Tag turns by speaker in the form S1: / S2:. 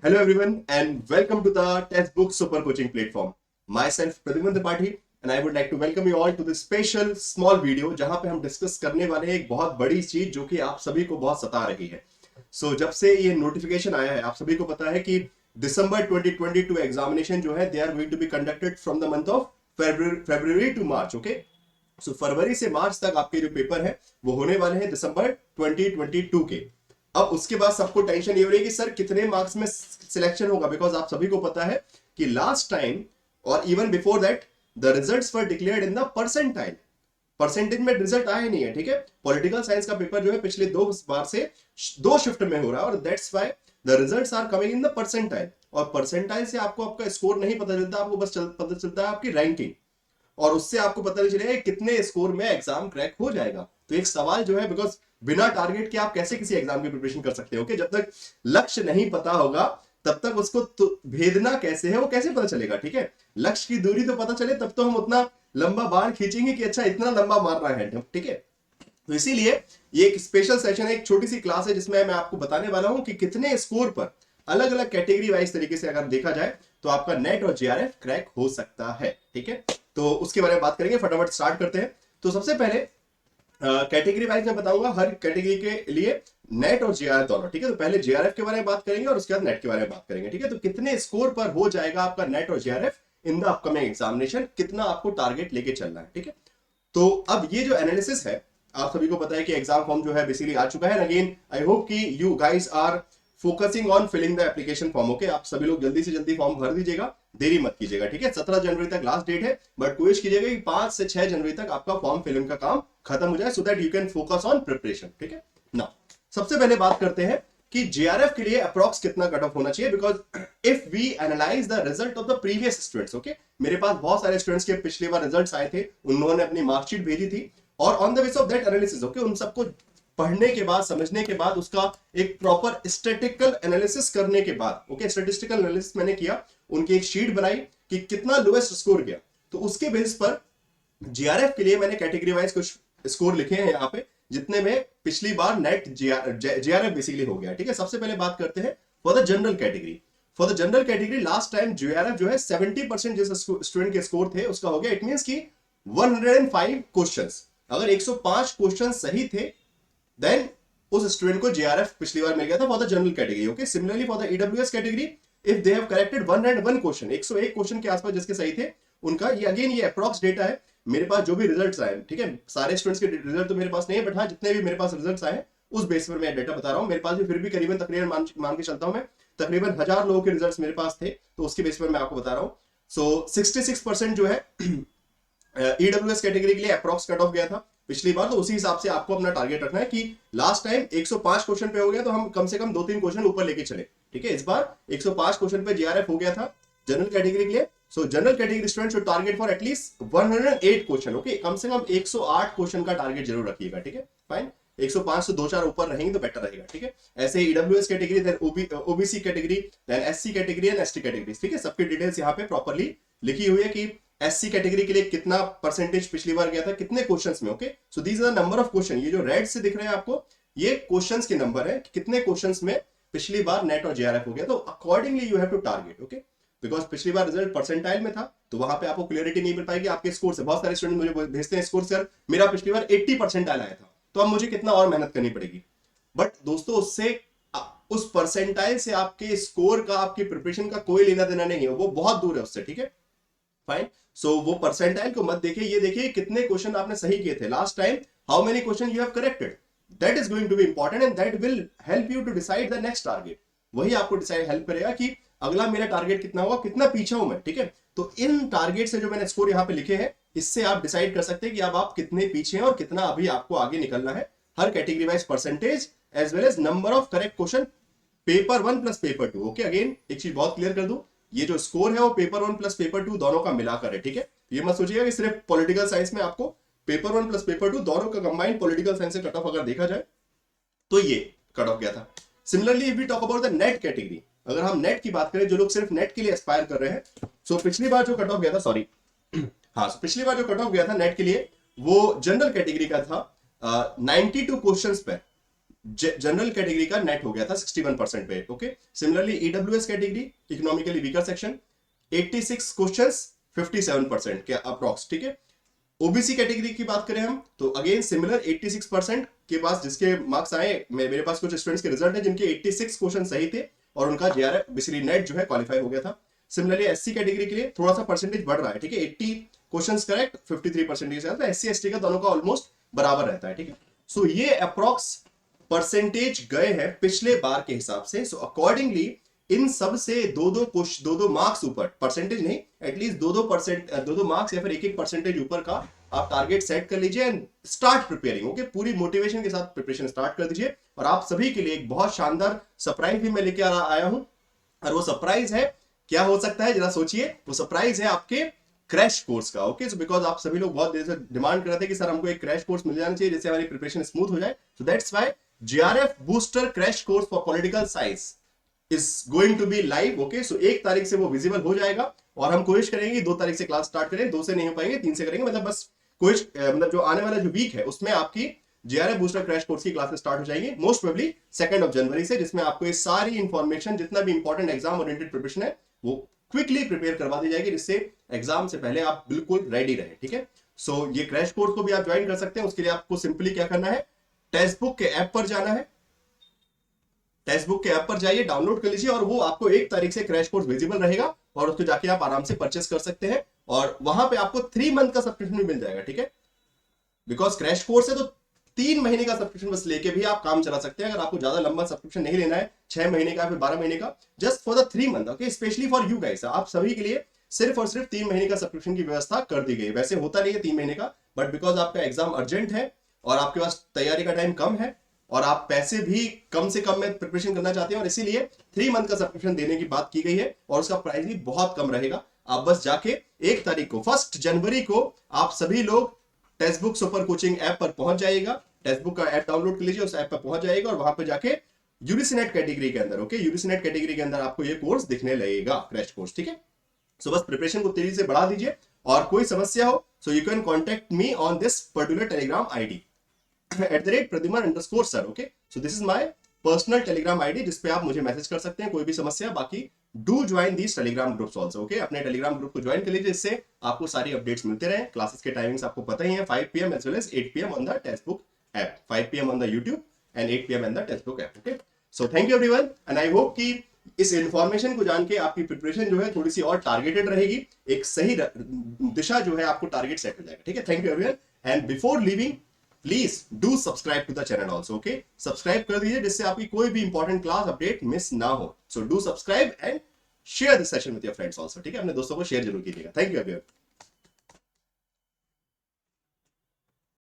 S1: Hello everyone and welcome to the Textbook Super Coaching platform. Myself Pradyuman Tripathi and I would like to welcome you all to this special small video जहां पे हम discuss करने वाले हैं एक बहुत बड़ी चीज जो कि आप सभी को बहुत सता रही है. जब से ये नोटिफिकेशन आया है आप सभी को पता है कि दिसंबर 2022 एग्जामिनेशन जो है they are going to be conducted from the month of February to March. Okay, फरवरी से मार्च तक आपके जो पेपर है वो होने वाले हैं दिसंबर 2022 के. अब उसके बाद सबको टेंशन ये हो रही है कि सर कितने मार्क्स में सिलेक्शन होगा, बिकॉज आप सभी को पता है कि लास्ट टाइम और even before that the results were declared in the percentile. Percentage में रिजल्ट आया नहीं है. ठीक है, पॉलिटिकल साइंस का पेपर जो है पिछले 2 बार से 2 शिफ्ट में हो रहा है और that's why the results are coming in the percentile. और परसेंटाइल से आपको आपका स्कोर नहीं पता चलता, आपको बस पता चलता है आपकी रैंकिंग, और उससे आपको पता नहीं चलेगा कितने स्कोर में एग्जाम क्रैक हो जाएगा. तो एक सवाल जो है, बिकॉज बिना टारगेट के आप कैसे किसी एग्जाम की प्रिपरेशन कर सकते हो? जब तक लक्ष्य नहीं पता होगा तब तक उसको तो भेदना कैसे है वो कैसे पता चलेगा? ठीक है, लक्ष्य की दूरी तो पता चले तब तो हम उतना लंबा बाण खींचेंगे कि अच्छा इतना लंबा मार रहा है. ठीक है, तो इसीलिए ये एक स्पेशल सेशन है, एक छोटी सी क्लास है जिसमें मैं आपको बताने वाला हूं कि कितने स्कोर पर अलग अलग कैटेगरी वाइज तरीके से अगर देखा जाए तो आपका नेट और जेआरएफ क्रैक हो सकता है. ठीक है, तो उसके बारे में बात करेंगे. फटाफट स्टार्ट करते हैं. तो सबसे पहले कैटेगरी वाइज मैं बताऊंगा हर कैटेगरी के लिए नेट और जेआरएफ दोनों. ठीक है, तो पहले जेआरएफ के बारे में बात करेंगे और उसके बाद नेट के बारे में बात करेंगे. ठीक है, तो कितने स्कोर पर हो जाएगा आपका नेट और JRF in the upcoming examination, कितना आपको टारगेट लेके चलना है. ठीक है, तो अब ये जो एनालिसिस है आप सभी को पता है कि एग्जाम फॉर्म जो है बेसिकली आ चुका है. अगेन आई होप कि you guys are focusing on filling the application form. Okay, आप सभी लोग जल्दी से जल्दी फॉर्म भर दीजिएगा, देरी मत कीजिएगा. ठीक है, 17 जनवरी तक लास्ट डेट है, बट कोशिश कीजिएगा कि 5 से 6 जनवरी तक आपका फॉर्म फिलिंग का काम खत्म हो जाए so that you can focus on preparation. ठीक है ना, सबसे पहले बात करते हैं कि जेआरएफ के लिए अप्रॉक्स कितना कट ऑफ होना चाहिए, because if we analyse the result of the previous students. Okay, मेरे पास बहुत सारे स्टूडेंट्स के पिछले बार रिजल्ट्स आए थे, उन्होंने अपनी मार्कशीट भेजी थी और on the base of that analysis okay उन सबको पढ़ने के बाद समझने के बाद उसका एक प्रॉपर स्टैटिस्टिकल एनालिसिस करने के बाद ओके स्टैटिस्टिकल एनालिसिस मैंने किया, उनकी एक शीट बनाई कि कितना लोएस्ट स्कोर गया. तो उसके बेस पर जीआरएफ के लिए मैंने कैटेगरी वाइज कुछ स्कोर लिखे हैं यहाँ पे, जितने में पिछली बार नेट जीआरएफ बेसिकली हो गया. ठीक है, सबसे पहले बात करते हैं for the general category. For the general category last time GRF जो है 70% जिस स्टूडेंट के स्कोर थे उसका हो गया. इट मींस कि 105 क्वेश्चंस, अगर 105 क्वेश्चन सही थे देन उस स्टूडेंट को जेआरएफ पिछली बार मिल गया था for the general category. Okay, similarly for the EWS category if they have corrected 101 question, 101 question के आसपास जिसके सही थे उनका, ये अगेन ये अप्रॉक्स डेटा है, मेरे पास जो भी रिजल्ट्स आए. ठीक है, सारे स्टूडेंट्स के रिजल्ट तो मेरे पास नहीं है, बट हाँ जितने भी मेरे पास रिजल्ट्स आए उस बेस पर मैं डेटा बता रहा हूँ. मेरे पास भी फिर भी तकरीबन मान के चलता हूँ मैं, तकरीबन 1000 लोगों के रिजल्ट्स मेरे पास थे, तो उसके बेस पर मैं आपको बता रहा हूँ. 66% जो है ईडब्ल्यूएस कैटेगरी के लिए अप्रॉक्स कट ऑफ गया था पिछली बार, तो उसी हिसाब से आपको अपना टारगेट रखना है कि लास्ट टाइम 105 क्वेश्चन पे हो गया तो हम कम से कम 2-3 क्वेश्चन ऊपर लेके चले. ठीक है, इस बार 105 क्वेश्चन पे जीआरएफ हो गया था जनरल कैटेगरी के लिए. So general category student should target for at least 108 question. Okay, कम से कम 108 क्वेश्चन का टारगेट जरूर रखिएगा. ठीक है, फाइन, 105 से 2-4 ऊपर रहेंगे तो बेटर रहेगा. ठीक है, ऐसे ही EWS category, then OBC category, then SC category and ST category. ठीक है, सबकी डिटेल्स यहाँ पे प्रॉपर्ली लिखी हुई है कि एससी कैटेगरी के लिए कितना परसेंटेज पिछली बार गया था, कितने क्वेश्चंस में. Okay, so these are number of question, ये जो रेड से दिख रहे हैं आपको ये क्वेश्चंस के नंबर है कि कितने क्वेश्चंस में पिछली बार नेट और जेआरएफ हो गया. तो accordingly you have to target. Okay, because पिछली बार रिजल्ट परसेंटाइल में था तो वहां पे आपको क्लियरिटी नहीं मिल पाएगी आपके स्कोर से. बहुत सारे स्टूडेंट मुझे भेजते हैं स्कोर, सर मेरा पिछली बार 80% आया था, तो अब मुझे कितना और मेहनत करनी पड़ेगी. बट दोस्तों उससे उस परसेंटाइल से आपके स्कोर का, आपकी प्रिपरेशन का कोई लेना देना नहीं है, वो बहुत दूर है उससे. ठीक है, फाइन. वो परसेंटाइल को मत देखिए, ये देखिए कितने क्वेश्चन आपने सही किए थे last time, how many question you have corrected. That is going to be important and that will help you to decide the next target. वही आपको डिसाइड हेल्प करेगा कि अगला मेरा टारगेट कितना होगा, कितना पीछे हूं मैं. ठीक है, तो इन टारगेट से जो मैंने स्कोर यहाँ पे लिखे हैं इससे आप डिसाइड कर सकते हैं कि अब आप कितने पीछे हैं और कितना अभी आपको आगे निकलना है. हर category wise percentage as well as number of correct question, paper 1 plus paper 2. Okay, again एक चीज बहुत क्लियर कर दूं, ये जो स्कोर है वो पेपर 1 प्लस पेपर 2 दोनों का मिलाकर है. ठीक है, ये मत सोचिएगा कि सिर्फ पॉलिटिकल साइंस में आपको पेपर 1 प्लस पेपर 2 दोनों का कंबाइंड पॉलिटिकल साइंस से कट ऑफ अगर देखा जाए तो ये कट ऑफ गया था. Similarly if we talk about the NET category, अगर हम नेट की बात करें, जो लोग सिर्फ नेट के लिए एस्पायर कर रहे हैं, सो पिछली बार जो कट ऑफ गया था, सॉरी हाँ, पिछली बार जो कट ऑफ गया था नेट के लिए वो जनरल कैटेगरी का था 92 क्वेश्चंस पे. जनरल कैटेगरी का नेट हो गया था 61% पे। Okay, similarly EWS category, economically weaker section, 86 questions 57% के अप्रॉक्स। ठीक है, ओबीसी कैटेगरी की बात करें हम तो अगेन सिमिलर 86% के पास जिसके मार्क्स आए, मेरे पास कुछ स्टूडेंट्स के रिजल्ट है जिनके 86 क्वेश्चन सही थे और उनका जेआरएफ बेसिकली नेट जो है क्वालिफाई हो गया था। सिमिलरली एससी कैटेगरी के लिए थोड़ा सा परसेंटेज बढ़ रहा है। ठीक है, 80 क्वेश्चंस करेक्ट, 53% तो एससी एसटी का दोनों का ऑलमोस्ट बराबर रहता है। ठीक है, सो ये अप्रॉक्स परसेंटेज गए हैं पिछले बार के हिसाब से। सो अकॉर्डिंगली इन सब से दो मार्क्स ऊपर, परसेंटेज नहीं, एटलीस्ट दो मार्क्स या फिर एक परसेंटेज ऊपर का आप टारगेट सेट कर लीजिए एंड स्टार्ट प्रिपेयरिंग। ओके, पूरी मोटिवेशन के साथ प्रिपरेशन स्टार्ट कर दीजिए। और आप सभी के लिए एक बहुत शानदार सरप्राइज भी मैं लेके आया हूं, और वो सरप्राइज है, क्या हो सकता है जरा सोचिए, वो सरप्राइज है आपके क्रैश कोर्स का। ओके, सो बिकॉज आप सभी लोग बहुत देर से डिमांड कर रहे थे कि सर हमको एक क्रैश कोर्स मिल जाना चाहिए जिससे हमारी प्रिपरेशन स्मूथ हो जाए। So that's why GRF booster crash course for political science is going to be live. Okay, so 1 तारीख से वो विजिबल हो जाएगा और हम कोशिश करेंगे 2 तारीख से क्लास स्टार्ट करें, 2 से नहीं हो पाएंगे, 3 से करेंगे, मतलब बस कोशिश, मतलब जो आने वाला जो वीक है उसमें आपकी जीआरएफ बूस्टर क्रैश कोर्स की क्लासेस स्टार्ट हो जाएंगी मोस्ट प्रोबेबली 2 जनवरी से, जिसमें आपको ये सारी इंफॉर्मेशन जितना भी इंपॉर्टेंट एग्जाम ओरिएंटेड प्रिपरेशन है वो क्विकली प्रिपेयर करवा दी जाएगी, जिससे एग्जाम से पहले आप बिल्कुल रेडी रहे। ठीक है, सो ये क्रैश कोर्स को भी आप ज्वाइन कर सकते हैं। उसके लिए आपको सिंपली क्या करना है, टेक्स्ट बुक के ऐप पर जाना है, टेक्स्ट बुक के ऐप पर जाइए, डाउनलोड कर लीजिए और वो आपको 1 तारीख से क्रैश कोर्स विजिबल रहेगा और उसको जाके आप आराम से परचेस कर सकते हैं और वहां पे आपको 3 मंथ का सब्सक्रिप्शन भी मिल जाएगा। ठीक है, बिकॉज क्रैश कोर्स है तो 3 महीने का सब्सक्रिप्शन बस लेके भी आप काम चला सकते हैं। अगर आपको ज्यादा लंबा सब्सक्रिप्शन नहीं लेना है, 6 महीने का फिर 12 महीने का, just for the 3 month. Okay, specially for you guys, आप सभी के लिए सिर्फ और सिर्फ 3 महीने का सब्सक्रिप्शन की व्यवस्था कर दी गई। वैसे होता नहीं है 3 महीने का, बट बिकॉज आपका एग्जाम अर्जेंट है और आपके पास तैयारी का टाइम कम है और आप पैसे भी कम से कम में प्रिपरेशन करना चाहते हैं और इसीलिए 3 मंथ का सब्सक्रिप्शन देने की बात की गई है और उसका प्राइस भी बहुत कम रहेगा। आप बस जाके 1 तारीख को 1 जनवरी को आप सभी लोग text book super coaching app पर पहुंच जाइएगा, टेक्स्ट बुक का ऐप डाउनलोड कर लीजिए, उस ऐप पर पहुंच जाइएगा और वहां पे जाके यूजीसी कैटेगरी के अंदर, ओके, यूजीसी कैटेगरी के अंदर आपको ये कोर्स दिखने लगेगा, क्रैश कोर्स। ठीक है, सो बस प्रिपरेशन को तेजी से बढ़ा दीजिए और कोई समस्या हो so you can contact me on this particular Telegram ID @pradyuman_sir। Okay, so this is my personal Telegram ID जिसपे आप मुझे मैसेज कर सकते हैं कोई भी समस्या। बाकी do join these Telegram groups also. Okay, अपने टेलीग्राम ग्रुप को ज्वाइन कर लीजिए, इससे आपको सारी अपडेट्स मिलते रहे। क्लासेस के टाइमिंग्स आपको पता ही है, 5 PM as well as 8 PM on the textbook app, 5 PM on the YouTube and 8 PM on the textbook app. Okay, so thank you everyone and I hope कि इस information को जान के आपकी preparation जो है थोड़ी सी और टारगेटेड रहेगी, एक सही दिशा जो है आपको टारगेट सेट हो जाएगा। ठीक है, thank you everyone and before leaving please do subscribe to the channel also. Okay, subscribe कर दीजिए जिससे आपकी कोई भी इंपॉर्टेंट क्लास अपडेट मिस ना हो। So do subscribe and share this session with your friends also. ठीक है, अपने दोस्तों को शेयर जरूर कीजिएगा। Thank you everyone.